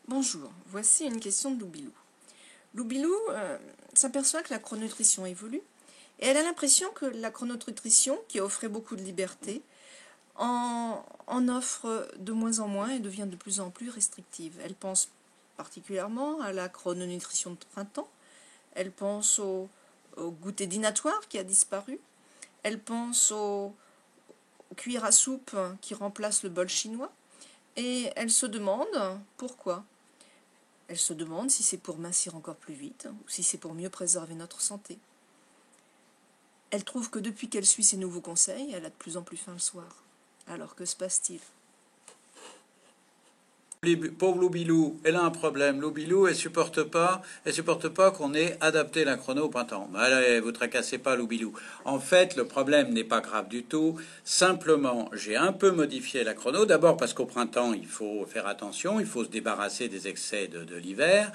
Bonjour, voici une question de Loubilou. Loubilou s'aperçoit que la chrononutrition évolue et elle a l'impression que la chrononutrition, qui offrait beaucoup de liberté, en offre de moins en moins et devient de plus en plus restrictive. Elle pense particulièrement à la chrononutrition de printemps, elle pense au goûter dînatoire qui a disparu, elle pense aux cuillères à soupe qui remplacent le bol chinois et elle se demande pourquoi. Elle se demande si c'est pour mincir encore plus vite ou si c'est pour mieux préserver notre santé. Elle trouve que depuis qu'elle suit ces nouveaux conseils, elle a de plus en plus faim le soir. Alors que se passe-t-il? Pauvre Loubilou, elle a un problème. Loubilou, elle supporte pas qu'on ait adapté la chrono au printemps. Allez, vous tracassez pas, Loubilou. En fait, le problème n'est pas grave du tout. Simplement, j'ai un peu modifié la chrono. D'abord parce qu'au printemps, il faut faire attention, il faut se débarrasser des excès de l'hiver.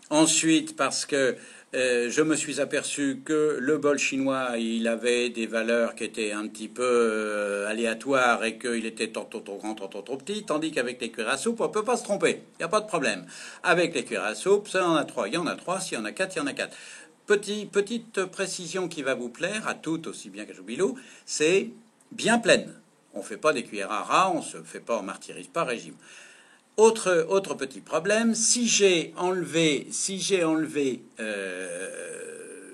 Ensuite, parce que je me suis aperçu que le bol chinois, il avait des valeurs qui étaient un petit peu aléatoires et qu'il était tantôt trop grand, tantôt trop petit, tandis qu'avec les cuillères à soupe, on ne peut pas se tromper. Il n'y a pas de problème. Avec les cuillères à soupe, ça en a trois. Il y en a trois, s'il y en a quatre, il y en a quatre. Petite précision qui va vous plaire, à toutes aussi bien qu'à Joubilou, c'est bien pleine. On ne fait pas des cuillères à ras, on ne se fait pas, on martyrise pas régime. Autre petit problème, si j'ai enlevé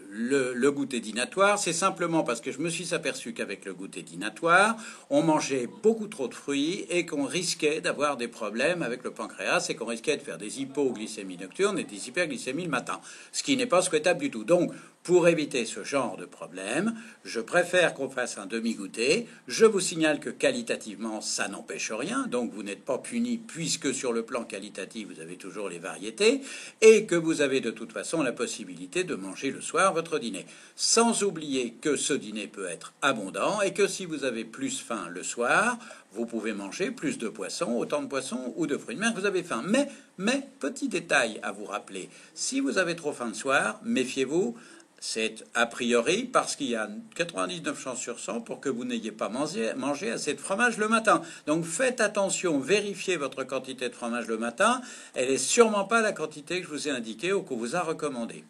le goûter dînatoire, c'est simplement parce que je me suis aperçu qu'avec le goûter dînatoire, on mangeait beaucoup trop de fruits et qu'on risquait d'avoir des problèmes avec le pancréas et qu'on risquait de faire des hypoglycémies nocturnes et des hyperglycémies le matin, ce qui n'est pas souhaitable du tout. Donc, pour éviter ce genre de problème, je préfère qu'on fasse un demi-goûter. Je vous signale que qualitativement, ça n'empêche rien, donc vous n'êtes pas puni puisque sur le plan qualitatif, vous avez toujours les variétés et que vous avez de toute façon la possibilité de manger le soir votre dîner. Sans oublier que ce dîner peut être abondant et que si vous avez plus faim le soir, vous pouvez manger plus de poissons, autant de poissons ou de fruits de mer que vous avez faim. Mais, petit détail à vous rappeler, si vous avez trop faim le soir, méfiez-vous. C'est a priori parce qu'il y a 99 chances sur 100 pour que vous n'ayez pas mangé assez de fromage le matin. Donc faites attention, vérifiez votre quantité de fromage le matin. Elle n'est sûrement pas la quantité que je vous ai indiquée ou qu'on vous a recommandée.